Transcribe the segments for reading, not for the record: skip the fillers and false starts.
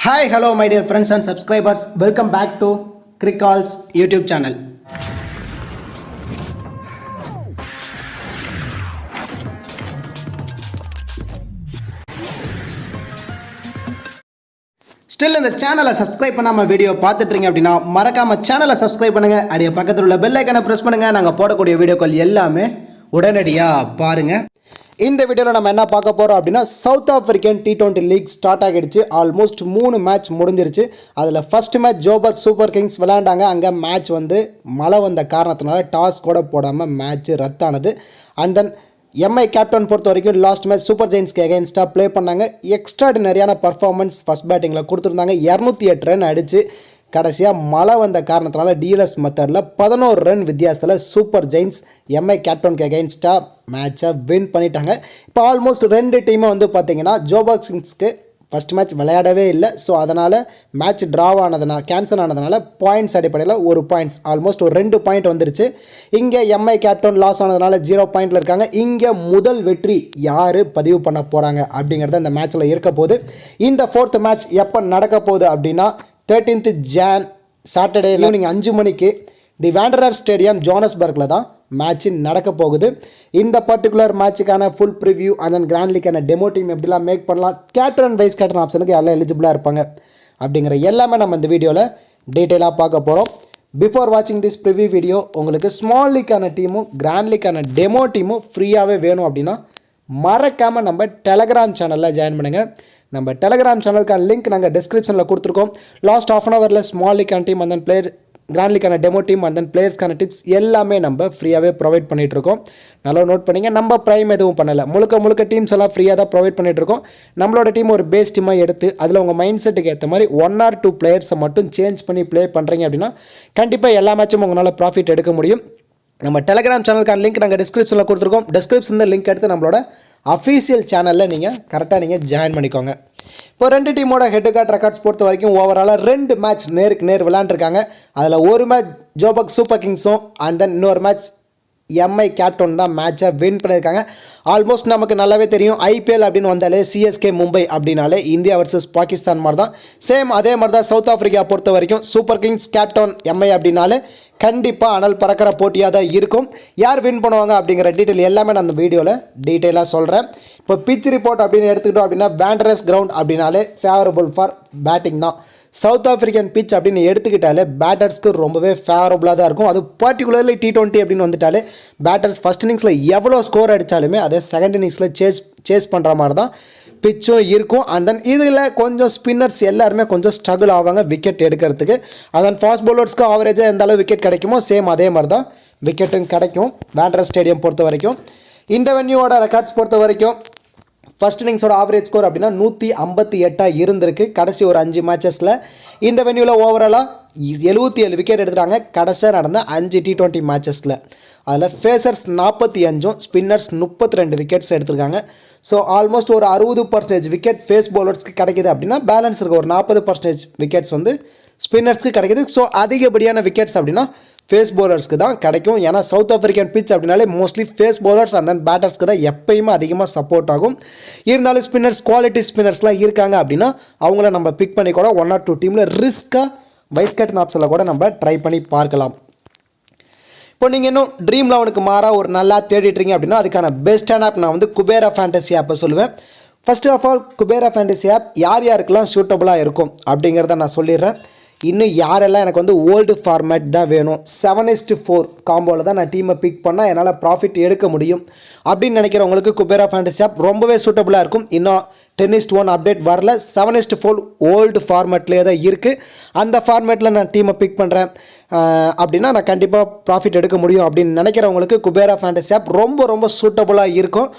Hi, hello my dear friends and subscribers. Welcome back to Crickall's YouTube channel. Still இந்த சேனலை subscribe பண்ணாம video பார்த்துட்டு இருக்கீங்க அப்படின்னா மறக்காம சேனலை சப்ஸ்கிரைப் பண்ணுங்க. அப்படியே பக்கத்துல உள்ள பெல் ஐகானை பிரஸ் பண்ணுங்க. நாங்க போடக்கூடிய வீடியோக்கள் எல்லாமே உடனடியா பாருங்க. இந்த வீடியோவில் நம்ம என்ன பார்க்க போகிறோம் அப்படின்னா South African T20 league start ஆகிடுச்சு. ஆல்மோஸ்ட் 3 மேட்ச் முடிஞ்சிருச்சு. அதில் first match Joburg Super Kings விளையாண்டாங்க. அங்கே மேட்ச் மழை வந்த காரணத்தினால டாஸ் கூட போடாமல் மேட்ச் ரத்தானது. அண்ட் தென் எம்ஐ கேப்டன் பொறுத்த வரைக்கும் லாஸ்ட் மேட்ச் சூப்பர் ஜெயின்ஸ்க்கு எகெயின்ஸ்டாக ப்ளே பண்ணாங்க. எக்ஸ்ட்ராடினரியான பர்ஃபார்மன்ஸ் ஃபஸ்ட் பேட்டிங்கில் கொடுத்துருந்தாங்க. 208 ரன் அடித்து கடைசியாக மழை வந்த காரணத்தினால டிஎல்எஸ் மெத்தடில் 11 ரன் வித்தியாசத்தில் சூப்பர் ஜெயின்ஸ் எம்ஐ கேப்டனுக்கு எகெயின்ஸ்டாக மேட்சை வின் பண்ணிட்டாங்க. இப்போ ஆல்மோஸ்ட் 2 டீமும் பார்த்தீங்கன்னா ஜோபர்க் கிங்ஸ்க்கு ஃபஸ்ட் மேட்ச் விளையாடவே இல்லை. ஸோ அதனால் மேட்ச் ட்ராவ் ஆனதுனால கேன்சல் ஆனதுனால பாயிண்ட்ஸ் அடிப்படையில் ஒரு பாயிண்ட்ஸ் ஆல்மோஸ்ட் ஒரு 2 பாயிண்ட் வந்துருச்சு. இங்கே எம்ஐ கேப்டன் லாஸ் ஆனதுனால 0 பாயிண்டில் இருக்காங்க. இங்கே முதல் வெற்றி யார் பதிவு பண்ண போகிறாங்க அப்படிங்கிறத இந்த மேட்ச்சில் இருக்க போகுது. இந்த 4th மேட்ச் எப்போ நடக்க போகுது அப்படின்னா 13th Jan சாட்டர்டே ஈவினிங் 5 மணிக்கு தி வேண்டரர் ஸ்டேடியம் ஜோனஸ்பர்கில் தான் மேட்ச் நடக்க போகுது. இந்த பர்டிகுலர் மேட்சுக்கான full preview and then grand லீக்கான டெமோ டீம் எப்படிலாம் மேக் பண்ணலாம், கேப்டன் அண்ட் வைஸ் கேப்டன் ஆப்ஷனுக்கு எல்லாம் எலிஜிபிளாக இருப்பாங்க அப்படிங்கிற எல்லாமே நம்ம இந்த வீடியோவில் டீட்டெயிலாக பார்க்க போகிறோம். பிஃபோர் வாட்சிங் திஸ் ப்ரிவ்யூ வீடியோ உங்களுக்கு ஸ்மால் லீக்கான டீமும் கிராண்ட் லீக்கான டெமோ டீமும் ஃப்ரீயாகவே வேணும் அப்படின்னா மறக்காமல் நம்ம டெலகிராம் சேனலில் ஜாயின் பண்ணுங்கள். நம்ம டெலகிராம் சேனலுக்கான லிங்க் நாங்கள் டிஸ்கிரிப்ஷனில் கொடுத்துருக்கோம். லாஸ்ட் ஆஃப் அன் ஹவரில் ஸ்மால் லீக்கான team and then player grand லீக்கான டெமோ டீம் அண்ட் தென் பிளேயர்ஸ்க்கான டிப்ஸ் எல்லாமே நம்ம ஃப்ரீயாகவே ப்ரொவைட் பண்ணிகிட்ருக்கோம். நல்லா நோட் பண்ணிங்க. நம்ம ப்ரைம் எதுவும் பண்ணலை, முழுக்க டீம்ஸ் எல்லாம் ஃப்ரீயாக தான் ப்ரொவைட் பண்ணிகிட்ருக்கோம். நம்மளோட டீம் ஒரு பேஸ் டீமாக எடுத்து அதில் உங்கள் மைண்ட் செட்டுக்கு ஏற்ற மாதிரி 1 or 2 பிளேயர்ஸை மட்டும் சேஞ்ச் பண்ணி ப்ளே பண்ணுறீங்க அப்படின்னா கண்டிப்பாக எல்லா மேட்சும் உங்களால் ப்ராஃபிட் எடுக்க முடியும். நம்ம டெலகிராம் சேனலுக்கான லிங்க் நாங்கள் டிஸ்கிரிப்ஷனில் கொடுத்துருக்கோம். டிஸ்கிரிப்ஷனில் லிங்க் எடுத்து நம்மளோட அஃபீஷியல் சேனலில் நீங்கள் ஜாயின் பண்ணிக்கோங்க. இப்போ 2 டீமோட ஹெட் டு ஹெட் ரெக்கார்ட்ஸ் பொறுத்த வரைக்கும் ஓவராலாக 2 மேட்ச் நேருக்கு நேர் விளையாண்டுருக்காங்க. அதில் ஒரு மேட்ச் ஜோபர்க் சூப்பர் கிங்ஸும் அண்ட் தென் இன்னொரு மேட்ச் எம்ஐ கேப்டன் தான் மேட்சை வின் பண்ணியிருக்காங்க. ஆல்மோஸ்ட் நமக்கு நல்லாவே தெரியும், ஐபிஎல் அப்படின்னு வந்தாலே சிஎஸ்கே மும்பை அப்படின்னாலே இந்தியா வர்சஸ் பாகிஸ்தான் மாதிரி தான். சேம் அதே மாதிரி தான் சவுத் ஆஃப்ரிக்கா பொறுத்த வரைக்கும் சூப்பர் கிங்ஸ் கேப்டன் எம்ஐ அப்படின்னாலே கண்டிப்பாக அனல் பறக்கிற போட்டியாக தான் இருக்கும். யார் வின் பண்ணுவாங்க அப்படிங்கிற டீட்டெயில் எல்லாமே நான் அந்த வீடியோவில் டீட்டெயிலாக சொல்கிறேன். இப்போ பிச் ரிப்போர்ட் அப்படின்னு எடுத்துக்கிட்டோம் அப்படின்னா வேண்டரஸ் கிரவுண்ட் அப்படின்னாலே ஃபேவரபுள் ஃபார் பேட்டிங் தான். சவுத் ஆஃப்ரிக்கன் பிச் அப்படின்னு எடுத்துக்கிட்டாலே பேட்டர்ஸ்க்கு ரொம்பவே ஃபேவரபுளாக தான் இருக்கும். அது பர்டிகுலர்லி T20 அப்படின்னு வந்துட்டாலே பேட்டர்ஸ் ஃபஸ்ட் இன்னிங்ஸில் எவ்வளோ ஸ்கோர் அடித்தாலுமே அதே செகண்ட் இன்னிங்ஸில் சேஸ் பண்ணுற மாதிரி தான் பிச்சும் இருக்கும். அண்ட் தென் இதில் கொஞ்சம் ஸ்பின்னர்ஸ் எல்லாருமே கொஞ்சம் ஸ்ட்ரகிள் ஆவாங்க விக்கெட் எடுக்கிறதுக்கு. அண்ட் தென் ஃபாஸ்ட் பவுலர்ஸ்க்கு ஆவரேஜாக எந்த அளவு விக்கெட் கிடைக்குமோ சேம் அதே மாதிரி தான் விக்கெட்டும் கிடைக்கும் வேண்டரர் ஸ்டேடியம் பொறுத்த வரைக்கும். இந்த வென்யூவோட ரெக்கார்ட்ஸ் பொறுத்த வரைக்கும் ஃபர்ஸ்ட் இன்னிங்ஸோட ஆவரேஜ் ஸ்கோர் அப்படின்னா 158 இருந்திருக்கு கடைசி ஒரு 5 மேட்சஸில். இந்த வென்யூவில் ஓவராலாக 77 விக்கெட் எடுத்துட்டாங்க கடைசியாக நடந்த 5 T20 மேட்சஸில். அதில் ஃபேசர்ஸ் 45 ஸ்பின்னர்ஸ் 32 விக்கெட்ஸ் எடுத்திருக்காங்க. ஸோ ஆல்மோஸ்ட் ஒரு 60% விக்கெட் ஃபேஸ் பவுலர்ஸ்க்கு கிடைக்கிது அப்படின்னா பேலன்ஸ் இருக்க ஒரு 40% விக்கெட்ஸ் ஸ்பின்னர்ஸ்க்கு கிடைக்கிது. ஸோ அதிகப்படியான விக்கெட்ஸ் அப்படின்னா ஃபேஸ் பவுலர்ஸ்க்கு தான் கிடைக்கும். ஏன்னா சவுத் ஆஃப்ரிக்கன் பிச் அப்படின்னாலே mostly pace bowlers and then பேட்டர்ஸ்க்கு தான் எப்பயுமே அதிகமாக சப்போர்ட் ஆகும். இருந்தாலும் ஸ்பின்னர்ஸ் குவாலிட்டி ஸ்பின்னர்ஸ்லாம் இருக்காங்க அப்படின்னா அவங்கள நம்ம பிக் பண்ணி கூட 1 or 2 டீமில் ரிஸ்க்காக வைஸ் கேப்டன் ஆப்ஷனில் கூட நம்ம ட்ரை பண்ணி பார்க்கலாம். இப்போ நீங்கள் இன்னும் ட்ரீம் 11க்கு மாறாக ஒரு நல்லா தேடிட்டுறீங்க அப்படின்னா அதுக்கான பெஸ்ட்டான ஆப் நான் குபேரா ஃபேண்டசி ஆப்பை சொல்லுவேன். First of all Kubera fantasy app யாருக்கெல்லாம் சூட்டபுளாக இருக்கும் அப்படிங்கிறத நான் சொல்லிடுறேன். இன்னும் யாரெல்லாம் எனக்கு ஓல்டு ஃபார்மேட் தான் வேணும் 7:4 காம்போவில் தான் நான் டீமை பிக் பண்ணால் என்னால் ப்ராஃபிட் எடுக்க முடியும் அப்படின்னு நினைக்கிறவங்களுக்கு குபேரா ஃபேண்டசி ஆப் ரொம்பவே சூட்டபுளாக இருக்கும். இன்னும் 10:1 அப்டேட் வரல, 7:4 ஓல்டு ஃபார்மேட்லேயே தான் இருக்குது. அந்த ஃபார்மேட்டில் நான் டீமை பிக் பண்ணுறேன் அப்படின்னா நான் கண்டிப்பாக ப்ராஃபிட் எடுக்க முடியும் அப்படின்னு நினைக்கிறவங்களுக்கு குபேரா ஃபேண்டசி ஆப் ரொம்ப சூட்டபுளாக இருக்கும்.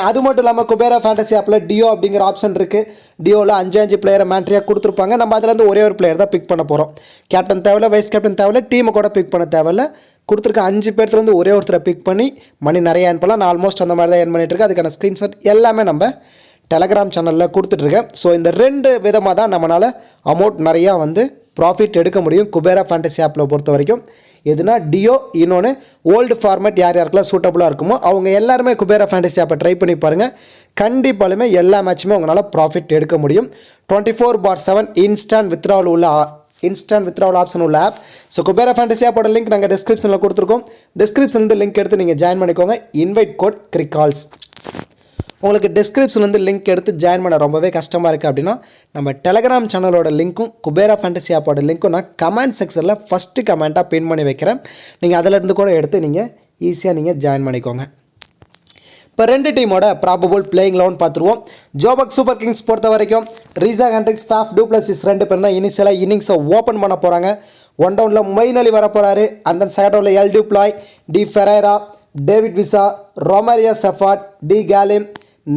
அது மட்டும் இல்லாமல் குபேரா ஃபேண்டசி ஆப்பில் டியோ அப்படிங்கிற ஆப்ஷன் இருக்குது. டியோவில் 5 பிளேயரை மேட்ரியாக கொடுத்துருப்பாங்க. நம்ம அதுலேருந்து ஒரே ஒரு பிளேயர் தான் பிக் பண்ண போகிறோம். கேப்டன் தேவையில்ல, வைஸ் கேப்டன் தேவையில்ல, டீமை கூட பிக் பண்ண தேவையில்ல. கொடுத்துருக்க 5 பேர்த்துலேருந்து ஒரே ஒருத்தரை பிக் பண்ணி மணி நிறைய ஏர்ன் பண்ணலாம். நான் ஆல்மோஸ்ட் அந்த மாதிரி தான் ஏர்ன் பண்ணிட்டு இருக்கேன். அதுக்கான ஸ்க்ரீன்ஷாட் எல்லாமே நம்ம டெலகிராம் சேனலில் கொடுத்துட்ருக்கேன். ஸோ இந்த 2 விதமாக தான் நம்மளால் அமௌண்ட் நிறையா ப்ராஃபிட் எடுக்க முடியும் குபேரா ஃபேண்டசி ஆப்பில் பொறுத்த வரைக்கும். எதுனா டியோ இன்னொன்று ஓல்டு ஃபார்மேட் யார் யாருக்கெல்லாம் சூட்டபுளாக இருக்குமோ அவங்க எல்லாருமே குபேரா ஃபேண்டசி ஆப்பை ட்ரை பண்ணி பாருங்கள். கண்டிப்பாலுமே எல்லா மேட்சுமே உங்களால் ப்ராஃபிட் எடுக்க முடியும். 24/7 இன்ஸ்டன்ட் வித்ட்ராவல் ஆப்ஷன் உள்ள ஆப். ஸோ குபேரா ஃபேண்டசி ஆப்போட லிங்க் நாங்கள் டிஸ்கிரிப்ஷனில் கொடுத்துருக்கோம். டிஸ்கிரிப்ஷன்லேருந்து லிங்க் எடுத்து நீங்கள் ஜாயின் பண்ணிக்கோங்க. இன்வைட் கோட் கிரிகால்ஸ். உங்களுக்கு டிஸ்கிரிப்ஷன்லேருந்து லிங்க் எடுத்து ஜாயின் பண்ண ரொம்பவே கஷ்டமாக இருக்குது அப்படின்னா நம்ம டெலகிராம் சேனலோட லிங்க்கும் குபேரா ஃபேண்டசி ஆப்போட லிங்க்கும் நான் கமெண்ட் செக்ஷனில் ஃபஸ்ட்டு கமெண்ட்டாக பின் பண்ணி வைக்கிறேன். நீங்கள் அதிலேருந்து கூட எடுத்து நீங்கள் ஈஸியாக நீங்கள் ஜாயின் பண்ணிக்கோங்க. இப்போ 2 டீமோட ப்ராபபிள் பிளேயிங் 11 பார்த்துருவோம். ஜோபக் சூப்பர் கிங்ஸ் பொறுத்த வரைக்கும் ரீசா ஹெண்ட்ரிக்ஸ், ஃபாஃப் டூ பிளஸிஸ் 2 பேர் தான் இனிஷியலாக இன்னிங்ஸை ஓப்பன் பண்ண போகிறாங்க. 1 டவுனில் மொயின் அலி வர போகிறாரு. அண்ட் தென் செகண்ட் டவுனில் L du Plooy, D Ferreira, David Wiese, Romario Shepherd, D Galiem,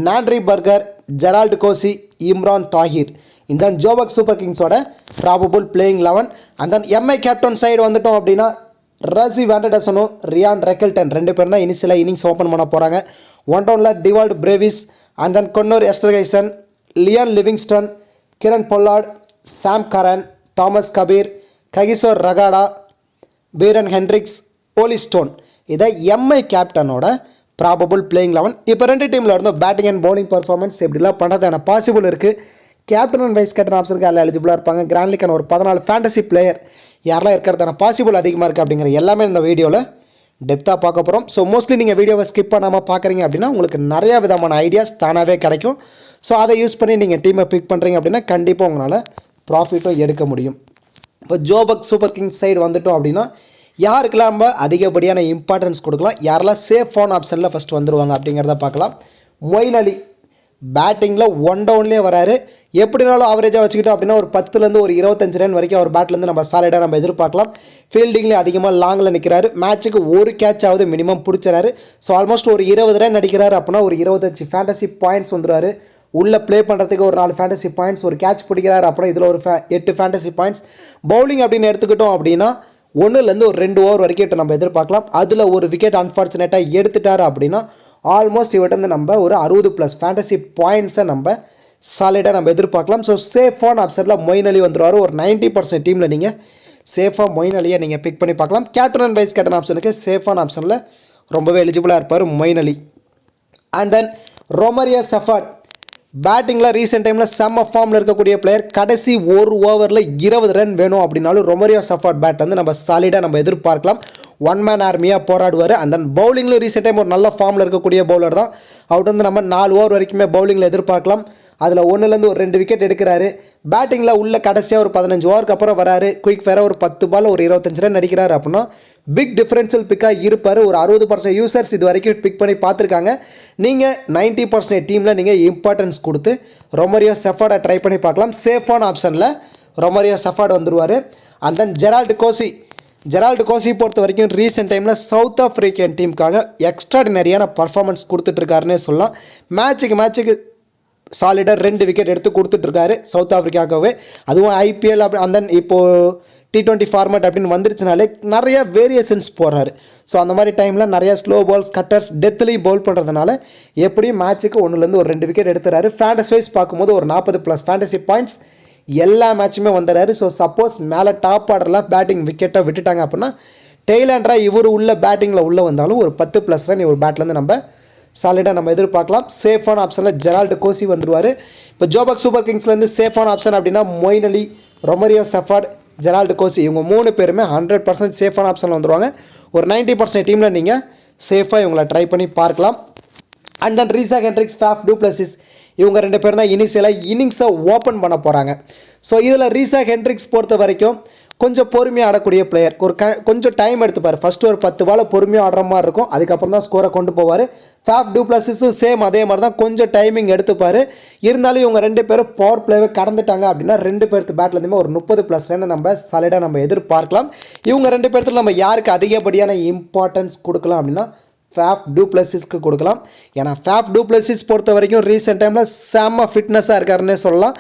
Nandre Burger, Gerald Coetzee, Imran Tahir. இந்த ஜோபக் சூப்பர் கிங்ஸோட probable playing 11. And then MI Cape Town side வந்துட்டோம் அப்படின்னா ரசி வேண்டடசனும் ரியான் ரெக்கல்டன் 2 பேர் தான் இனிஷியலாக இன்னிங்ஸ் ஓப்பன் பண்ண போகிறாங்க. 1 டவுனில் Dewald Brevis, and then Connor Esterhuizen, Liam Livingstone, Kieron Pollard, Sam Curran, Thomas Kaber, Kagiso Rabada, Beuran Hendricks, Olly Stone. இதை எம்ஐ கேப்டனோட ப்ராபபிள் பிளேயிங் 11. இப்போ 2 டீமில் இருந்தோம் பேட்டிங் அண்ட் பவுலிங் பர்ஃபார்மன்ஸ் எப்படிலாம் பண்ணுறதான பாசிபிள் இருக்குது. கேப்டன் அண்ட் வைஸ் கேப்டன் ஆப்ஷனுக்கு அதில் எலிஜிபிளாக இருப்பாங்க. கிராண்ட் லீக்கான ஒரு 14 ஃபேண்டசி பிளேயர் யாரெல்லாம் இருக்கிறதான பாசிபிள் அதிகமாக இருக்குது அப்படிங்கிற எல்லாமே இந்த வீடியோவில் டெப்த்தாக பார்க்க போகிறோம். ஸோ மோஸ்ட்லி நீங்கள் வீடியோவை ஸ்கிப் பண்ணாமல் பார்க்குறீங்க அப்படின்னா உங்களுக்கு நிறையா விதமான ஐடியாஸ் தானாகவே கிடைக்கும். ஸோ அதை யூஸ் பண்ணி நீங்கள் டீமை பிக் பண்ணுறீங்க அப்படின்னா கண்டிப்பாக உங்களால் ப்ராஃபிட்டும் எடுக்க முடியும். இப்போ ஜோபக் சூப்பர் கிங்ஸ் சைடு வந்துட்டோம் அப்படின்னா யாருக்கெல்லாம் நம்ம அதிகப்படியான இம்பார்ட்டன்ஸ் கொடுக்கலாம், யாரெல்லாம் சேஃபான ஆப்ஷனில் ஃபஸ்ட்டு வந்துடுவாங்க அப்படிங்கிறத பார்க்கலாம். மொயின் அலி பேட்டிங்கில் 1 டவுன்லேயே வராரு. எப்படினாலும் ஆவரேஜாக வச்சுக்கிட்டோம் அப்படின்னா ஒரு 10லேருந்து ஒரு 25 ரன் வரைக்கும் அவர் பேட்லேருந்து நம்ம சாலிடாக நம்ம எதிர்பார்க்கலாம். ஃபீல்டிங்லேயே அதிகமாக லாங்கில் நிற்கிறாரு. மேட்ச்சுக்கு ஒரு கேட்சாவது மினிமம் பிடிச்சாரு. ஸோ ஆல்மோஸ்ட் ஒரு 20 ரன் அடிக்கிறாரு அப்படின்னா ஒரு 25 ஃபேண்டசி பாயிண்ட்ஸ் வந்துடுவார். உள்ளே ப்ளே பண்ணுறதுக்கு ஒரு 4 ஃபேண்டசி பாயிண்ட்ஸ், ஒரு கேட்ச் பிடிக்கிறாரு அப்படின்னா இதில் ஒரு 8 ஃபேண்டசி பாயிண்ட்ஸ். பவுலிங் அப்படின்னு எடுத்துக்கிட்டோம் அப்படின்னா 1லேருந்து ஒரு 2 ஓவர் வரைக்கும் நம்ம எதிர்பார்க்கலாம். அதில் ஒரு விக்கெட் அன்ஃபார்ச்சுனேட்டாக எடுத்துட்டார் அப்படின்னா ஆல்மோஸ்ட் இவர்கிட்ட நம்ம ஒரு 60+ ஃபேண்டசி பாயிண்ட்ஸை நம்ம சாலிடாக நம்ம எதிர்பார்க்கலாம். ஸோ சேஃபான ஆப்ஷனில் மொயின் அலி வந்துடுவார். ஒரு 90% டீமில் நீங்கள் சேஃபாக மொயின் அலியை நீங்கள் பிக் பண்ணி பார்க்கலாம். கேப்டன் அண்ட் வைஸ் கேப்டன் ஆப்ஷனுக்கு சேஃபான ஆப்ஷனில் ரொம்பவே எலிஜிபிளாக இருப்பார் மொயின் அலி. அண்ட் தென் ரொமாரியோ செஃபார்ட் பேட்டிங்கில் ரீசெண்ட் டைமில் செம்ம ஃபார்மில் இருக்கக்கூடிய பிளேயர். கடைசி ஒரு ஓவரில் 20 ரன் வேணும் அப்படின்னாலும் ரொமாரியோ செஃபார்ட் பேட் வந்து நம்ம சாலிடாக நம்ம எதிர்பார்க்கலாம். 1 மேன் ஆர்மியாக போராடுவார். அண்ட் தென் பவுலிங்கில் ரீசெண்ட் டைம் ஒரு நல்ல ஃபார்மில் இருக்கக்கூடிய பவுலர் தான். அவர்கிட்ட வந்து நம்ம 4 ஓவர் வரைக்குமே பவுலிங்கில் எதிர்பார்க்கலாம். அதில் 1லேருந்து ஒரு 2 விக்கெட் எடுக்கிறாரு. பேட்டிங்கில் உள்ள கடைசியாக ஒரு 15 ஓவருக்கு அப்புறம் வராரு. குயிக் ஃபேராக ஒரு 10 பால் ஒரு 25 ரன் அடிக்கிறாரு அப்படின்னா பிக் டிஃபரன்ஷியல் பிக்காக இருப்பார். ஒரு 60% யூசர்ஸ் இது வரைக்கும் பிக் பண்ணி பார்த்துருக்காங்க. நீங்கள் 90% டீமில் நீங்கள் இம்பார்ட்டன்ஸ் கொடுத்து ரொமாரியோ செஃபார்டை ட்ரை பண்ணி பார்க்கலாம். சேஃபான ஆப்ஷனில் ரொமாரியோ செஃபார்ட் வந்துடுவார். அண்ட் தென் ஜெரால்டு கோசி பொறுத்த வரைக்கும் ரீசெண்ட் டைமில் சவுத் ஆஃப்ரிக்கன் டீமுக்காக எக்ஸ்ட்ராடினரியான பர்ஃபார்மன்ஸ் கொடுத்துட்ருக்காருன்னே சொல்லலாம். மேட்சுக்கு சாலிடாக 2 விக்கெட் எடுத்து கொடுத்துட்ருக்காரு சவுத் ஆஃப்ரிக்காவுக்காகவே. அதுவும் ஐபிஎல் அப்படி அந்த இப்போது T20 ஃபார்மேட் அப்படின்னு வந்துருச்சுனாலே நிறையா வேரியேஷன்ஸ் போடுறாரு. ஸோ அந்த மாதிரி டைமில் நிறையா ஸ்லோ பால்ஸ், கட்டர்ஸ், டெத்லேயும் பவுல் பண்ணுறதுனால எப்படியும் மேட்ச்சுக்கு 1லேருந்து ஒரு 2 விக்கெட் எடுத்துறாரு. ஃபேண்டசி வைஸ் பார்க்கும்போது ஒரு 40+ ஃபேண்டசி பாயிண்ட்ஸ் எல்லா மேட்சுமே வந்துடுறாரு. ஸோ சப்போஸ் மேலே டாப் ஆர்டரில் பேட்டிங் விக்கெட்டை விட்டுட்டாங்க அப்படின்னா டெய்லாண்டராக இவர் உள்ள பேட்டிங்கில் உள்ளே வந்தாலும் ஒரு 10+ ரன் இவர் பேட்லேருந்து நம்ம சாலிடாக நம்ம எதிர்பார்க்கலாம். சேஃபான ஆப்ஷனில் ஜெரால்டு கோசி வந்துடுவார். இப்போ ஜோபக் சூப்பர் கிங்ஸ்லேருந்து சேஃபான ஆப்ஷன் அப்படின்னா மொயின் அலி, ரொமாரியோ செஃபார்ட், ஜெரால்டு கோசி இவங்க 3 பேருமே 100% சேஃபான ஆப்ஷனில் வந்துடுவாங்க. ஒரு 90% டீமில் நீங்கள் சேஃபாக இவங்களை ட்ரை பண்ணி பார்க்கலாம். And then Reeza Hendricks, Faf du Plessis இவங்க 2 பேர் தான் இனிஷியலாக இன்னிங்ஸை ஓப்பன் பண்ண போகிறாங்க. ஸோ இதில் ரீசா ஹெண்ட்ரிக்ஸ் பொறுத்த வரைக்கும் கொஞ்சம் பொறுமையாக ஆடக்கூடிய பிளேயர். கொஞ்சம் டைம் எடுத்துப்பார். ஃபஸ்ட்டு ஒரு 10 பால் பொறுமையாக ஆடுற மாதிரி இருக்கும். அதுக்கப்புறம் தான் ஸ்கோரை கொண்டு போவார். ஃபாஃப் டூ பிளஸிஸும் சேம் அதே மாதிரி தான் கொஞ்சம் டைமிங் எடுத்துப்பார். இருந்தாலும் இவங்க 2 பேரும் பவர் பிளேவை கடந்துட்டாங்க அப்படின்னா 2 பேர்த்து பேட்லேருந்துமே ஒரு 30+ ரன் நம்ம சாலிடாக நம்ம எதிர்பார்க்கலாம். இவங்க 2 பேர்த்துல நம்ம யாருக்கு அதிகப்படியான இம்பார்ட்டன்ஸ் கொடுக்கலாம் அப்படின்னா ஃபாஃப் டூ பிளஸிஸ்க்கு கொடுக்கலாம். ஏன்னா ஃபாஃப் டூ பிளஸிஸ் பொறுத்த வரைக்கும் ரீசெண்ட் டைமில் செம்ம ஃபிட்னஸாக இருக்காருன்னே சொல்லலாம்.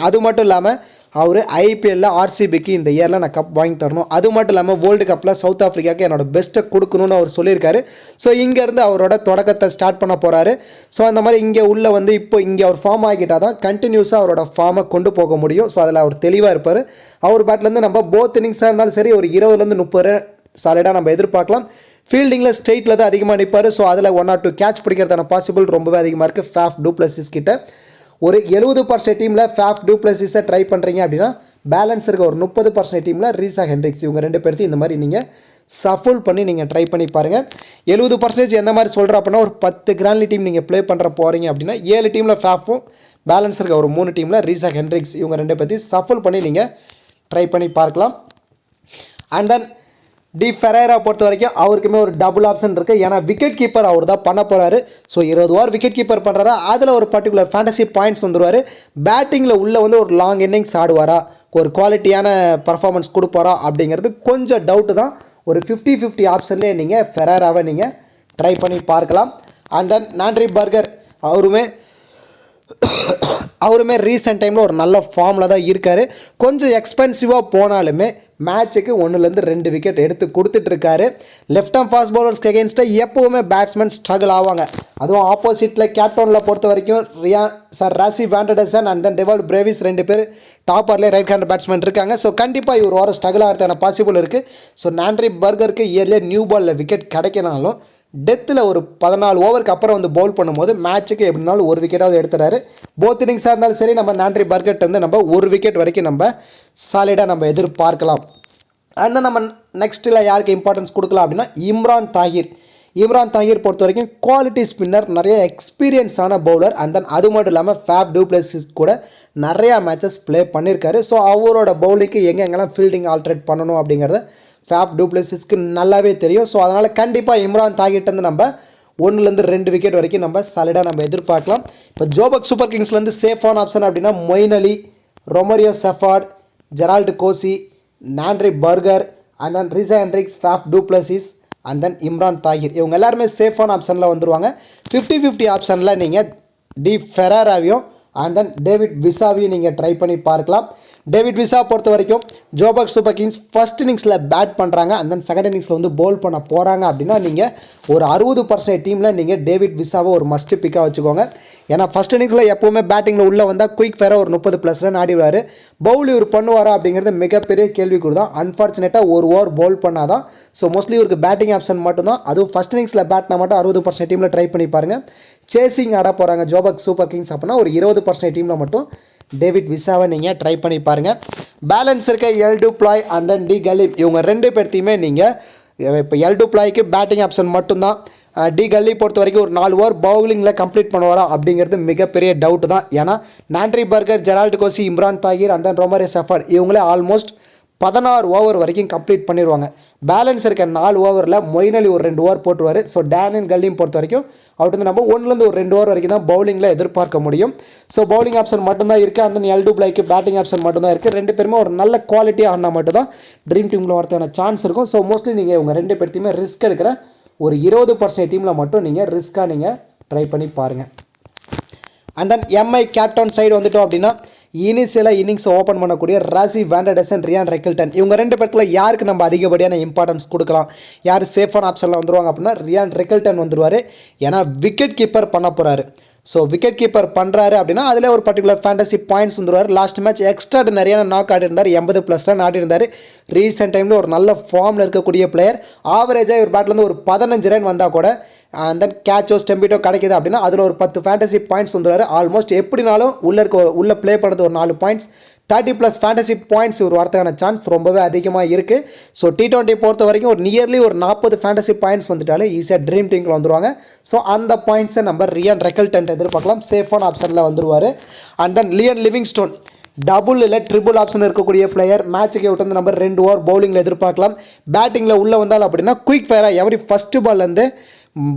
அது மட்டும் இல்லாமல் அவர் ஐபிஎல்லில் ஆர்சிபிக்கு இந்த இயரில் நான் கப் வாங்கி தரணும், அது மட்டும் இல்லாமல் வேர்ல்டு கப்பில் சவுத் ஆஃப்ரிக்காவுக்கு என்னோட பெஸ்ட்டை கொடுக்கணும்னு அவர் சொல்லியிருக்காரு. ஸோ இங்கேருந்து அவரோட தொடக்கத்தை ஸ்டார்ட் பண்ண போகிறாரு. ஸோ அந்த மாதிரி இங்கே உள்ள வந்து இப்போ இங்கே அவர் ஃபார்ம் ஆகிட்டால் தான் கண்டினியூஸாக அவரோட ஃபார்மை கொண்டு போக முடியும். ஸோ அதில் அவர் தெளிவாக இருப்பார். அவர் பேட்லேருந்து நம்ம போத் இன்னிங்ஸாக இருந்தாலும் சரி ஒரு 20லேருந்து 30 சாலிடாக நம்ம எதிர்பார்க்கலாம். ஃபீல்டிங்கில் ஸ்ட்ரெயிட்டில் தான் அதிகமாக நிற்பார். ஸோ அதில் 1 or 2 கேட்ச் பிடிக்கிறதான பாசிபிள் ரொம்பவே அதிகமாக இருக்குது ஃபேஃப் டூ பிளஸிஸ் கிட்ட. ஒரு 70% டீமில் ஃபேஃப் டூ பிளஸிஸை ட்ரை பண்ணுறீங்க அப்படின்னா பேலன்ஸ் இருக்க ஒரு 30% டீமில் ரீசா ஹென்ட்ரிக்ஸ் இவங்க 2 பேர்த்தையும் இந்த மாதிரி நீங்கள் சஃபுல் பண்ணி நீங்கள் ட்ரை பண்ணி பாருங்கள். 70% எந்த மாதிரி சொல்கிற அப்படின்னா ஒரு 10 கிராண்ட்லி டீம் நீங்கள் ப்ளே பண்ணுற போகிறீங்க அப்படின்னா 7 டீமில் ஃபேஃபும் பேலன்ஸ் இருக்க ஒரு 3 டீமில் ரீசா ஹென்ட்ரிக்ஸ் இவங்க 2 பேர்த்தையும் சஃபுல் பண்ணி நீங்கள் ட்ரை பண்ணி பார்க்கலாம். அண்ட் தென் டி ஃபெரேரா பொறுத்த வரைக்கும் அவருக்குமே ஒரு டபுள் ஆப்ஷன் இருக்குது. ஏன்னா விக்கெட் கீப்பர் அவர் தான் பண்ண போகிறாரு. ஸோ 20 ஓவர் விக்கெட் கீப்பர் பண்ணுறாரா, அதில் ஒரு பர்டிகுலர் ஃபேண்டசி பாயிண்ட்ஸ் வந்துடுவார். பேட்டிங்கில் உள்ளே வந்து ஒரு லாங் இன்னிங்ஸ் ஆடுவாரா, ஒரு குவாலிட்டியான பர்ஃபார்மன்ஸ் கொடுப்பாரா அப்படிங்கிறது கொஞ்சம் டவுட்டு தான். ஒரு 50-50 ஆப்ஷன்லேயே நீங்கள் ஃபெரேராவை நீங்கள் ட்ரை பண்ணி பார்க்கலாம். அண்ட் தென் நாண்ட்ரி பர்கர் அவருமே ரீசெண்ட் டைமில் ஒரு நல்ல ஃபார்மில் தான் இருக்கார். கொஞ்சம் எக்ஸ்பென்சிவாக போனாலுமே மேட்சுக்கு 1-2 விக்கெட் எடுத்து கொடுத்துட்ருக்காரு. லெஃப்ட் ஆர்ம் ஃபாஸ்ட் பவுலர்ஸ்க்கு எகென்ஸ்டாக எப்போவுமே பேட்ஸ்மேன் ஸ்ட்ரகிள் ஆவாங்க. அதுவும் ஆப்போசிட்டில் கேப்டவுனில் பொறுத்த வரைக்கும் ராசி வேண்டர்சன் அண்ட் தென் டெவால்ட் பிரேவிஸ் 2 பேர் டாப்பர்லேயே ரைட் ஹேண்ட் பேட்ஸ்மேன் இருக்காங்க. ஸோ கண்டிப்பாக இவர் வர ஸ்ட்ரகிள் ஆகிறதுக்கான பாசிபிள் இருக்குது. ஸோ நாண்ட்ரி பர்கருக்கு இயர்லியே நியூ பாலில் விக்கெட் கிடைக்கினாலும் டெத்தில் ஒரு 14 ஓவருக்கு அப்புறம் வந்து பவுல் பண்ணும்போது மேட்சுக்கு எப்படினாலும் ஒரு விக்கெட்டாவது எடுத்துறாரு. போத் இன்னிங்ஸாக இருந்தாலும் சரி நம்ம நாண்ட்ரி பர்கர்ட் வந்து நம்ம ஒரு விக்கெட் வரைக்கும் நம்ம சாலிடாக நம்ம எதிர்பார்க்கலாம். அண்ட் நம்ம நெக்ஸ்ட்டில் யாருக்கு இம்பார்ட்டன்ஸ் கொடுக்கலாம் அப்படின்னா இம்ரான் தாஹிர் பொறுத்த வரைக்கும் குவாலிட்டி ஸ்பின்னர், நிறைய எக்ஸ்பீரியன்ஸான பவுலர். அண்ட் தென் அது மட்டும் இல்லாமல் ஃபேஃப் டூ பிளஸிஸ் கூட நிறையா மேட்சஸ் ப்ளே பண்ணியிருக்காரு. ஸோ அவரோட பவுலிங்க்கு எங்கெங்கெல்லாம் ஃபீல்டிங் ஆல்ட்ரேட் பண்ணணும் அப்படிங்கிறத ஃபேஃப் டூ பிளஸிஸ்க்கு நல்லாவே தெரியும். ஸோ அதனால் கண்டிப்பாக இம்ரான் தாஹிர்ட்டேருந்து நம்ம 1-2 விக்கெட் வரைக்கும் நம்ம சாலிடாக நம்ம எதிர்பார்க்கலாம். இப்போ ஜோபக் சூப்பர் கிங்ஸ்லேருந்து சேஃபான ஆப்ஷன் அப்படின்னா Moeen Ali, Romario Shepherd, Gerald Coetzee, Nandre Burger and then Reeza Hendricks, Faf du Plessis and then Imran Tahir இவங்க எல்லாருமே சேஃபான ஆப்ஷனில் வந்துடுவாங்க. 50-50 ஆப்ஷனில் நீங்கள் டி ஃபெரேராவையும் அண்ட் தென் டேவிட் விசாவையும் நீங்கள் ட்ரை பண்ணி பார்க்கலாம். டேவிட் விசா பொறுத்த வரைக்கும் ஜோபக் சூப்பர் கிங்ஸ் ஃபஸ்ட் இன்னிங்ஸில் பேட் பண்ணுறாங்க அண்ட் தென் செகண்ட் இன்னிங்ஸில் வந்து பவுல் பண்ண போகிறாங்க அப்படின்னா நீங்கள் ஒரு 60% டீமில் நீங்கள் டேவிட் விசாவை ஒரு மஸ்ட் பிக்காக வச்சுக்கோங்க. ஏன்னா ஃபஸ்ட் இன்னிங்ஸில் எப்போவுமே பேட்டிங்கில் உள்ளே வந்தால் குயிக் ஃபேராக ஒரு 30+ ரன் ஆடிவார். பவுல் இவர் பண்ணுவாரா அப்படிங்கிறது மிகப்பெரிய கேள்விக்குறி தான். அன்ஃபார்ச்சுனேட்டாக ஒரு ஓவர் பவுல் பண்ணால் தான். ஸோ மோஸ்ட்லி இவருக்கு பேட்டிங் ஆப்ஷன் மட்டும்தான். அதுவும் ஃபஸ்ட் இன்னிங்ஸில் பேட்னா மட்டும் 60% டீமில் ட்ரை பண்ணி பாருங்கள். சேசிங் ஆட போகிறாங்க ஜோபக் சூப்பர் கிங்ஸ் அப்படின்னா ஒரு 20% டீமில் மட்டும் டேவிட் விசாவை நீங்கள் ட்ரை பண்ணி பாருங்கள். பேலன்ஸ் இருக்க L du Plooy and then D Galiem இவங்க 2 பேர்த்தையுமே நீங்கள் இப்போ எல் டுப்ளாய்க்கு பேட்டிங் ஆப்ஷன் மட்டும்தான். டி கல்லி பொறுத்த வரைக்கும் ஒரு 4 ஓவர் பவுலிங்கில் கம்ப்ளீட் பண்ணுவாரா அப்படிங்கிறது மிகப்பெரிய டவுட் தான். ஏன்னா Nandre Burger, Gerald Coetzee, Imran Tahir and then Romario Shepherd இவங்களே ஆல்மோஸ்ட் 16 ஓவர் வரைக்கும் கம்ப்ளீட் பண்ணிடுவாங்க. பேலன்ஸ் இருக்க 4 ஓவரில் மொயின் அலி ஒரு 2 ஓவர் போட்டுருவார். ஸோ டேனியல் கல்லியும் பொறுத்த வரைக்கும் அவர்கிட்ட வந்து நம்ம 1-2 ஓவர் வரைக்கும் தான் பவுலிங்கில் எதிர்பார்க்க முடியும். ஸோ பவுலிங் ஆப்ஷன் மட்டும்தான் இருக்குது. அந்த எல் டுப்ளைக்கு பேட்டிங் ஆப்ஷன் மட்டும்தான் இருக்குது. 2 பேருமே ஒரு நல்ல குவாலிட்டியாக ஆடினா மட்டும் தான் ட்ரீம் டீமில் வரதுக்கான சான்ஸ் இருக்கும். ஸோ மோஸ்ட்லி நீங்கள் இவங்க 2 பேர்த்தையுமே ரிஸ்க் எடுக்கிற ஒரு 20% டீமில் மட்டும் நீங்கள் ரிஸ்க்காக நீங்கள் ட்ரை பண்ணி பாருங்கள். And then MI Cape Town side வந்துட்டோம் அப்படின்னா இனிஷியலாக இன்னிங்ஸை ஓப்பன் பண்ணக்கூடிய ராசி வேண்டர்சன், ரியான் ரெக்கில்டன் இவங்க 2 பேர்த்தில் யாருக்கு நம்ம அதிகப்படியான இம்பார்ட்டன்ஸ் கொடுக்கலாம், யார் சேஃபான ஆப்ஷனில் வந்துடுவாங்க அப்படின்னா ரியான் ரெக்கில்டன் வந்துடுவார். ஏன்னா விக்கெட் கீப்பர் பண்ண போகிறாரு. ஸோ விக்கெட் கீப்பர் பண்ணுறாரு அப்படின்னா அதில் ஒரு பர்டிகுலர் ஃபேண்டசி பாயிண்ட்ஸ் வந்துடுவார். லாஸ்ட் மேட்ச் எக்ஸ்ட்ரா நிறையான நாக் ஆடிருந்தார், 80+ ரன் ஆடிருந்தார். ரீசெண்ட் டைமில் ஒரு நல்ல ஃபார்மில் இருக்கக்கூடிய பிளேயர். ஆவரேஜாக ஒரு பேட்லேருந்து ஒரு 15 ரன் வந்தால் கூட அண்ட் தென் கேட்சோ ஸ்டெம்பிட்டோ கிடைக்கிது அப்படின்னா அதில் ஒரு 10 ஃபேண்டசி பாயிண்ட்ஸ் வந்துடுவார். ஆல்மோஸ்ட் எப்படினாலும் உள்ளே ப்ளே பண்ணுறது ஒரு 4 பாயிண்ட்ஸ், 30+ ஃபேண்டசி பாயிண்ட்ஸ் ஒரு வரதுக்கான சான்ஸ் ரொம்பவே அதிகமாக இருக்குது. ஸோ T20 பொறுத்த வரைக்கும் ஒரு நியர்லி ஒரு 40 ஃபேண்டசி பாயிண்ட்ஸ் வந்துட்டாலே ஈஸியாக ட்ரீம் டீமில் வந்துடுவாங்க. ஸோ அந்த பாயிண்ட்ஸை நம்ம ரியான் ரெக்கில்டன் எதிர்பார்க்கலாம். சேஃபான ஆப்ஷனில் வந்துடுவார். அண்ட் தென் லியன் லிவிங்ஸ்டோன் டபுள் இல்லை ட்ரிபிள் ஆப்ஷன் இருக்கக்கூடிய பிளேயர். மேட்சுக்கு விட்டு வந்து நம்ம 2 ஓவர் பவுலிங்கில் எதிர்பார்க்கலாம். பேட்டிங்கில் உள்ளே வந்தால் அப்படின்னா குயிக் ஃபயராக எவரி ஃபஸ்ட்டு பால்லேருந்து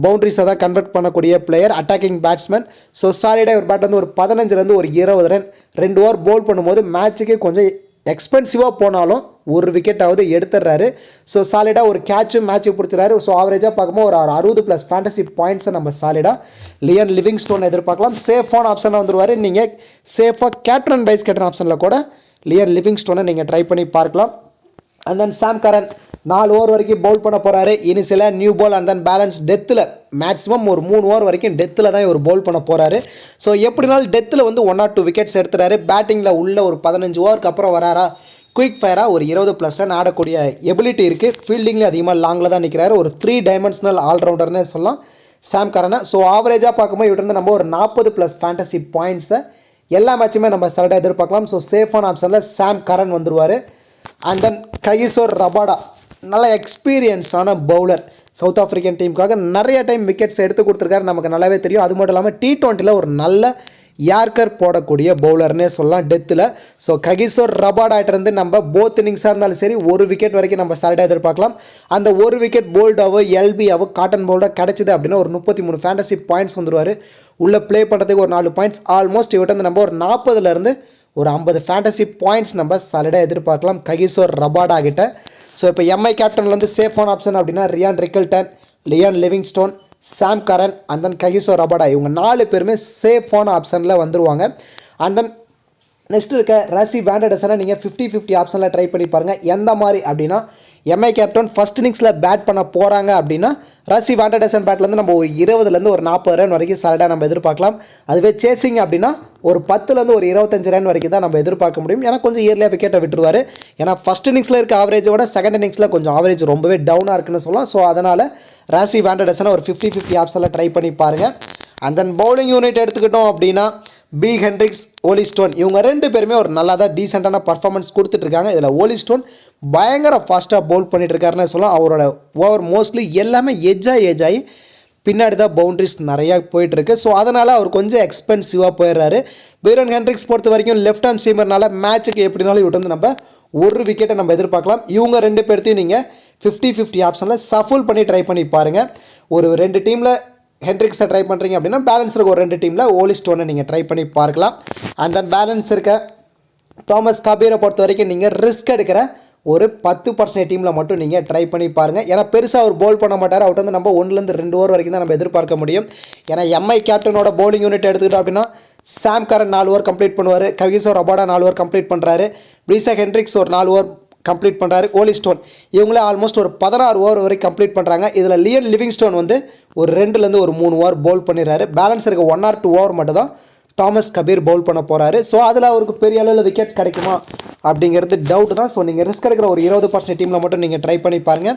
பவுண்ட்ரிஸை தான் கன்வெர்ட் பண்ணக்கூடிய பிளேயர், அட்டாக்கிங் பேட்ஸ்மேன். ஸோ சாலிடாக ஒரு பேட் வந்து ஒரு 15 ஒரு 20 ரன் 2 ஓவர் பவுல் பண்ணும்போது மேட்சுக்கு கொஞ்சம் எக்ஸ்பென்சிவாக போனாலும் ஒரு விக்கெட்டாவது எடுத்துடுறாரு. ஸோ சாலிடாக ஒரு கேட்சும் மேட்சுக்கு பிடிச்சிறாரு. ஸோ ஆவரேஜாக பார்க்கும்போது ஒரு 60+ ஃபேண்டசி பாயிண்ட்ஸை நம்ம சாலிடாக லியன் லிவிங்ஸ்டோன் எதிர்பார்க்கலாம். சேஃபான ஆப்ஷனாக வந்துடுவார். நீங்கள் சேஃபாக கேப்டன் அண்ட் வைஸ் கேப்டன் ஆப்ஷனில் கூட லியன் லிவிங்ஸ்டோனை நீங்கள் ட்ரை பண்ணி பார்க்கலாம். And then Sam Curran 4 over வரைக்கும் பவுல் பண்ண போகிறாரு. இனிஷியலாக new ball and then balance டெத்தில் மேக்ஸிமம் ஒரு 3 ஓவர் வரைக்கும் டெத்தில் தான் இவர் பவுல் பண்ண போகிறாரு. ஸோ எப்படினாலும் டெத்தில் வந்து 1 or 2 விக்கெட்ஸ் எடுத்துறாரு. பேட்டிங்கில் உள்ள ஒரு 15 ஓவருக்கு அப்புறம் வராரா குயிக் ஃபயராக ஒரு 20+ ரன் ஆடக்கூடிய எபிலிட்டி இருக்குது. ஃபீல்டிங்லேயும் அதிகமாக லாங்கில் தான் நிற்கிறாரு. ஒரு 3 டைமென்ஷனல் ஆல்ரவுண்டர்னே சொல்லலாம் சாம் கரனை. ஸோ ஆவரேஜாக பார்க்கும்போது இவர்கிட்ட நம்ம ஒரு 40+ ஃபேண்டசி பாயிண்ட்ஸை எல்லா மேட்சுமே நம்ம சரடாக எதிர்பார்க்கலாம். ஸோ சேஃபான ஆப்ஷனில் சாம் கரன் வந்துடுவார். அண்ட் தென் ககிசோர் ரபாடா நல்ல எக்ஸ்பீரியன்ஸான பவுலர். சவுத் ஆஃப்ரிக்கன் டீமுக்காக நிறைய டைம் விக்கெட்ஸ் எடுத்து கொடுத்துருக்காரு, நமக்கு நல்லாவே தெரியும். அது மட்டும் இல்லாமல் T20 ஒரு நல்ல யார்கர் போடக்கூடிய பவுலர்னே சொல்லலாம் டெத்தில். ஸோ ககிசோர் ரபாடாட்டிருந்து நம்ம போத் இன்னிங்ஸாக இருந்தாலும் சரி 1 விக்கெட் வரைக்கும் நம்ம சரடாக எதிர்பார்க்கலாம். அந்த 1 விக்கெட் போல்டாவோ எல்பியாவோ காட்டன் போல்டோ கிடச்சிது அப்படின்னா ஒரு 33 ஃபேண்டசி பாயிண்ட்ஸ் வந்துடுவார். உள்ளே ப்ளே பண்ணுறதுக்கு ஒரு 4 பாயிண்ட்ஸ். ஆல்மோஸ்ட் இவர்கிட்ட நம்ம ஒரு 40லேருந்து ஒரு 50 ஃபேண்டசி பாயிண்ட்ஸ் நம்ம சரடாக எதிர்பார்க்கலாம் ககிசோர் ரபாடா கிட்ட. ஸோ இப்போ எம்ஐ கேப்டன்லேருந்து சேஃபான ஆப்ஷன் அப்படின்னா Ryan Rickelton, Liam Livingstone, Sam Curran and then Kagiso Rabada இவங்க 4 பேருமே சேஃபான ஆப்ஷனில் வந்துடுவாங்க. அண்ட் தென் நெக்ஸ்ட் இருக்க ரசி வேண்டடசனை நீங்கள் 50-50 ஆப்ஷனில் ட்ரை பண்ணி பாருங்கள். எந்த மாதிரி அப்படின்னா எம்ஐ கேப்டன் ஃபஸ்ட் இன்னிங்ஸில் பேட் பண்ண போகிறாங்க அப்படின்னா ரசி வேண்டடசன் பேட்லேருந்து நம்ம ஒரு 20லேருந்து ஒரு 40 ரன் வரைக்கும் சரடாக நம்ம எதிர்பார்க்கலாம். அதுவே சேசிங் அப்படின்னா ஒரு 10லேருந்து ஒரு 25 ரன் வரைக்கும் தான் நம்ம எதிர்பார்க்க முடியும். ஏன்னா கொஞ்சம் இயர்லியாக விக்கெட்டை விட்டுருவார். ஏன்னா ஃபஸ்ட் இன்னிங்ஸில் இருக்க ஆவரேஜோட செகண்ட் இன்னிங்ஸில் கொஞ்சம் ஆவரேஜ் ரொம்பவே டவுனாக இருக்குன்னு சொல்லலாம். ஸோ அதனால் ராசி வேண்டடசனை ஒரு 50-50 ஆப்ஷனில் ட்ரை பண்ணி பாருங்கள். அண்ட் தென் பவுலிங் யூனிட் எடுத்துக்கிட்டோம் அப்படின்னா பி ஹென்ட்ரிக்ஸ், ஓலி ஸ்டோன் இவங்க 2 பேருமே ஒரு நல்லா தான் டீசெண்டான பர்ஃபார்மன்ஸ் கொடுத்துட்ருக்காங்க. இதில் ஓலி ஸ்டோன் பயங்கர ஃபாஸ்ட்டாக பவுல் பண்ணிட்டுருக்காருன்னு சொல்லலாம். அவரோட ஓவர் மோஸ்ட்லி எல்லாமே எஜ் ஆகி பின்னாடி தான் பவுண்ட்ரிஸ் நிறையா போயிட்டுருக்கு. ஸோ அதனால் அவர் கொஞ்சம் எக்ஸ்பென்சிவாக போயிடுறாரு. பீரன் ஹென்ட்ரிக்ஸ் பொறுத்த வரைக்கும் லெஃப்ட் ஹேண்ட் சீமர்னால மேட்ச்சுக்கு எப்படினாலும் இவட்டு வந்து நம்ம 1 விக்கெட்டை நம்ம எதிர்பார்க்கலாம். இவங்க 2 பேர்த்தையும் நீங்கள் 50-50 ஆப்ஷனில் சஃபுல் பண்ணி ட்ரை பண்ணி பாருங்கள். ஒரு 2 டீமில் ஹென்ட்ரிக்ஸை ட்ரை பண்ணுறீங்க அப்படின்னா பேலன்ஸ் இருக்க ஒரு 2 டீமில் ஓலி ஸ்டோனை நீங்கள் ட்ரை பண்ணி பார்க்கலாம். அண்ட் தென் பேலன்ஸ் இருக்க தாமஸ் கபீரை பொறுத்த வரைக்கும் நீங்கள் ரிஸ்க் எடுக்கிற ஒரு 10% டீமில் மட்டும் நீங்கள் ட்ரை பண்ணி பாருங்கள். ஏன்னா பெருசாக அவர் போல் பண்ண மாட்டார். அவர்கிட்ட வந்து நம்ம 1லேருந்து 2 ஓவர் வரைக்கும் தான் நம்ம எதிர்பார்க்க முடியும். ஏன்னா எம்ஐ கேப்டனோட பவுலிங் யூனிட் எடுத்துக்கிட்டோம் அப்படின்னா சாம் கரன் 4 ஓவர் கம்ப்ளீட் பண்ணுவார். ககிசோர் ரபாடா 4 ஓவர் கம்ப்ளீட் பண்ணுறாரு. பிரீசா ஹென்ட்ரிக்ஸ் ஒரு 4 ஓவர் கம்ப்ளீட் பண்ணுறாரு. ஓலி ஸ்டோன் இவங்களே ஆல்மோஸ்ட் ஒரு 16 ஓவர் வரை கம்ப்ளீட் பண்ணுறாங்க. இதில் லியன் லிவிங்ஸ்டோன் வந்து ஒரு 2லேருந்து ஒரு 3 ஓவர் பவுல் பண்ணிடுறாரு. பேலன்ஸ் இருக்க 1 or 2 ஓவர் மட்டும் தான் தாமஸ் கபீர் பவுல் பண்ண போகிறாரு. ஸோ அதில் அவருக்கு பெரிய அளவில் விக்கெட்ஸ் கிடைக்குமா அப்படிங்கிறது டவுட் தான். ஸோ நீங்கள் ரிஸ்க் எடுக்கிற ஒரு 20% டீமில் மட்டும் நீங்கள் ட்ரை பண்ணி பாருங்கள்.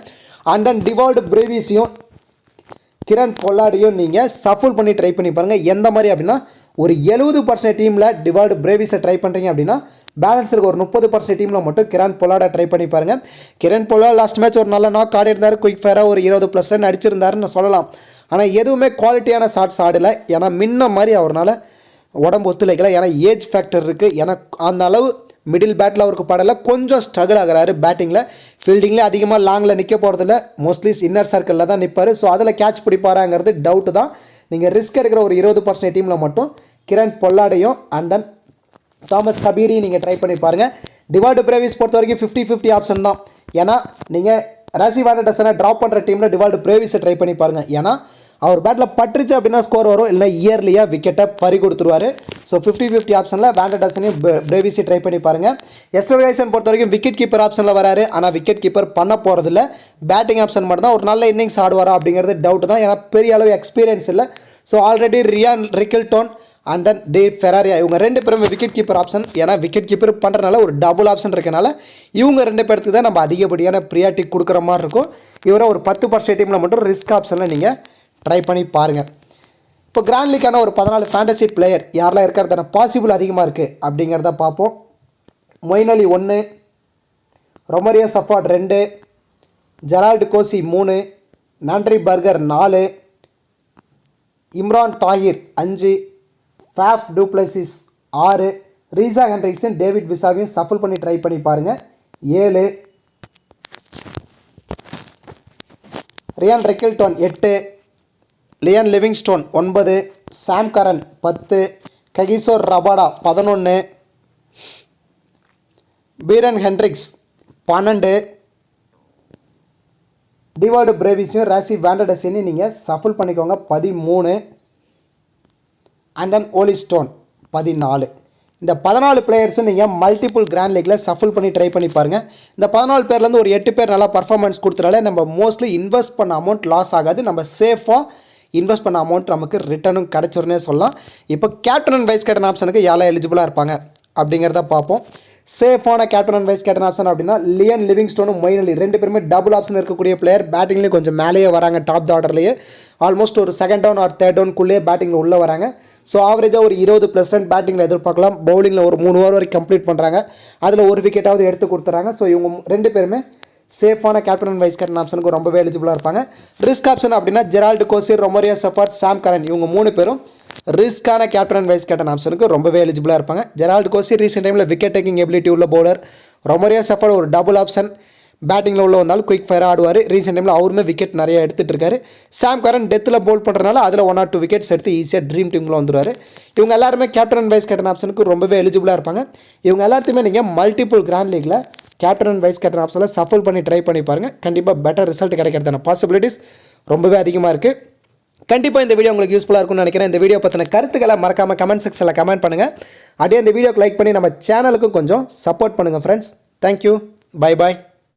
அண்ட் தென் டிவால்டு பிரேவிஸையும் கிரண் பொல்லாடியும் நீங்கள் சஃபுல் பண்ணி ட்ரை பண்ணி பாருங்கள். எந்த மாதிரி அப்படின்னா ஒரு 70% டீமில் டிவால்டு பிரேவிஸை ட்ரை பண்ணுறீங்க அப்படின்னா பேலன்ஸ் இருக்க ஒரு 30% டீமில் மட்டும் கிரண் பொல்லாடை ட்ரை பண்ணி பாருங்கள். கிரண் பொல்லாட் லாஸ்ட் மேட்ச் ஒரு நல்ல நாக் ஆடி இருந்தார். குயிக் ஃபயராக ஒரு 20+ ரன் அடிச்சிருந்தாருன்னு சொல்லலாம். ஆனால் எதுவுமே குவாலிட்டியான ஷாட்ஸ் ஆடலை. ஏன்னா முன்ன மாதிரி அவரால் உடம்பு ஒத்துழைக்கல. ஏன்னா ஏஜ் ஃபேக்டர் இருக்குது. ஏன்னா அந்த அளவு மிடில் பேட்டில் அவருக்கு படலை. கொஞ்சம் ஸ்ட்ரகிள் ஆகிறாரு பேட்டிங்கில். ஃபீல்டிங்கில் அதிகமாக லாங்கில் நிற்க போகிறதில்ல. மோஸ்ட்லி இன்னர் சர்க்கிளில் தான் நிற்பார். ஸோ அதில் கேட்ச் பிடிப்பாராங்கிறது டவுட்டு தான். நீங்கள் ரிஸ்க் எடுக்கிற ஒரு 20% டீமில் மட்டும் கிரண் பொல்லாடையும் அண்ட் தென் தாமஸ் கபீரையும் நீங்கள் ட்ரை பண்ணி பாருங்கள். டிவால்டு பிரேவிஸ் பொறுத்த வரைக்கும் 50-50 ஆப்ஷன் தான். ஏன்னா நீங்கள் ராசி வேண்டடசனை ட்ராப் பண்ணுற டீமில் டிவால்டு பிரேவிஸை ட்ரை பண்ணி பாருங்கள். ஏன்னா அவர் பேட்டில் பட்டுருச்சு அப்படின்னா ஸ்கோர் வரும். இல்லை இயர்லியாக விக்கெட்டை பறி கொடுத்துருவார். ஸோ 50-50 ஆப்ஷனில் வேண்டடசனையும் பிரேவிஸை ட்ரை பண்ணி பாருங்கள். எஸ்டர்கைசன் பொறுத்த வரைக்கும் விக்கெட் கீப்பர் ஆப்ஷனில் வராரு. ஆனால் விக்கெட் கீப்பர் பண்ண போகிறதில்ல. பேட்டிங் ஆப்ஷன் மட்டும் தான். ஒரு நல்ல இன்னிங்ஸ் ஆடுவாரா அப்படிங்கிறது டவுட் தான். ஏன்னா பெரிய அளவு எக்ஸ்பீரியன்ஸ் இல்லை. So already Ryan Rickelton and then D Ferreira இவங்க 2 பேருமே விக்கெட் கீப்பர் ஆப்ஷன். ஏன்னா விக்கெட் கீப்பர் பண்ணுறதுனால ஒரு டபுள் ஆப்ஷன் இருக்கனால இவங்க 2 பேருக்கு தான் நம்ம அதிகப்படியான ப்ரியாரிட்டி கொடுக்குற மாதிரி இருக்கும். இவரை ஒரு 10% டீமில் மட்டும் ரிஸ்க் ஆப்ஷனில் நீங்கள் ட்ரை பண்ணி பாருங்கள். இப்போ கிராண்ட் லீக்கான ஒரு 14 ஃபேண்டசி பிளேயர் யாரெல்லாம் இருக்கிறதான பாசிபிள் அதிகமாக இருக்குது அப்படிங்கிறத பார்ப்போம். Moeen Ali 1, Romario Shepherd 2, Gerald Coetzee 3, Nandre Burger 4, Imran Tahir 5, Faf du Plessis 6, Reeza ஹென்ட்ரிக்ஸன் டேவிட் விசாவையும் சஃபுல் பண்ணி ட்ரை பண்ணி பாருங்கள் 7, Ryan Rickelton 8, Liam Livingstone 9, Sam Curran 10, Kagiso Rabada 11, Beuran Hendricks 12, Dewald பிரேவிஸையும் ராசி வேண்டடசனையும் நீங்கள் சஃபுல் பண்ணிக்கோங்க 13, அண்ட் தென் ஓலி ஸ்டோன் 14. இந்த 14 பிளேயர்ஸும் நீங்கள் மல்டிபிள் கிராண்ட் லீக்கில் சஃபுல் பண்ணி ட்ரை பண்ணி பாருங்கள். இந்த 14 பேர்லேருந்து ஒரு 8 பேர் நல்லா பர்ஃபார்மன்ஸ் கொடுத்தனால நம்ம மோஸ்ட்லி இன்வெஸ்ட் பண்ண அமௌண்ட் லாஸ் ஆகாது. நம்ம சேஃபாக இன்வெஸ்ட் பண்ண அமௌண்ட் நமக்கு ரிட்டர்னும் கிடச்சிருன்னே சொல்லலாம். இப்போ கேப்டன் அண்ட் வைஸ் கேப்டன் ஆப்ஷனுக்கு யாரெல்லாம் எலிஜிபிளாக இருப்பாங்க அப்படிங்கிறத பார்ப்போம். சேஃபான captain and vice captain option அப்படின்னா லியன் லிவிங்ஸ்டோனும் மொயின் அலி 2 பேருமே டபுள் ஆப்ஷன் இருக்கக்கூடிய பிளேயர். பேட்டிங்லேயும் கொஞ்சம் மேலேயே வராங்க, டாப் ஆர்டர்லேயே ஆல்மோஸ்ட் ஒரு செகண்ட் டவுன் ஆர் தேர்ட் டவுனுக்குள்ளேயே பேட்டிங்கில் உள்ளே வராங்க. ஸோ ஆவரேஜாக ஒரு 20+ ரன் பேட்டிங்கில் எதிர்பார்க்கலாம். பவுலிங்கில் ஒரு 3 ஓவர் வரைக்கும் கம்ப்ளீட் பண்ணுறாங்க, அதில் ஒரு விக்கெட்டாவது எடுத்து கொடுத்துறாங்க. ஸோ இவங்க 2 பேருமே சேஃபான கேப்டன் அண்ட் வைஸ் கேப்டன் ஆப்ஷனுக்கு ரொம்பவே எலிஜிபிளாக இருப்பாங்க. ரிஸ்க் ஆப்ஷன் அப்படின்னா ஜெரால்டு கோசிர், ரொமரியோ செஃபர்ட், சாம் கரன் இவங்க 3 பேரும் ரிஸ்க்கான கேப்டன் அண்ட் வைஸ் கேப்டன் ஆப்ஷனுக்கு ரொம்பவே எலிஜிபிளாக இருப்பாங்க. ஜெரால்டு கோசிர் ரீசெண்ட் டைமில் விக்கெட் டேக்கிங் எபிலிட்டி உள்ள பவுலர். ரொமரியோ செஃபர்ட் ஒரு டபுள் ஆப்ஷன் பேட்டிங்கில் உள்ள வந்தாலும் குயிக் ஃபயராக ஆடுவார். ரீசெண்ட் டைமில் அவருமே விக்கெட் நிறைய எடுத்துகிட்டு இருக்காரு. சாம் கரன் டெத்தில் போல் பண்ணுறதுனால அதில் 1 or 2 விக்கெட்ஸ் எடுத்து ஈஸியாக ட்ரீம் டீமில் வந்துடுவார். இவங்க எல்லாருமே கேப்டன் அண்ட் வைஸ் கேப்டன் ஆப்ஷனுக்கு ரொம்பவே எலிஜிபிளாக இருப்பாங்க. இவங்க எல்லாத்தையுமே நீங்கள் மல்டிபிள் கிராண்ட் லீக்கில் கேப்டன் அண்ட் வைஸ் கேப்டன் ஆப்ஷனில் சஃபல் பண்ணி ட்ரை பண்ணி பாருங்கள். கண்டிப்பாக பெட்டர் ரிசல்ட் கிடைக்கிறதான பாசிபிலிட்டிஸ் ரொம்பவே அதிகமாக இருக்குது. கண்டிப்பாக இந்த வீடியோ உங்களுக்கு யூஸ்ஃபுல்லாக இருக்கும்னு நினைக்கிறேன். இந்த வீடியோ பற்றின கருத்துக்களை மறக்காமல் கமெண்ட் செக்ஷனில் கமெண்ட் பண்ணுங்கள். அப்படியே இந்த வீடியோக்கு லைக் பண்ணி நம்ம சேனலுக்கும் கொஞ்சம் சப்போர்ட் பண்ணுங்கள் ஃப்ரெண்ட்ஸ். Thank you, bye bye.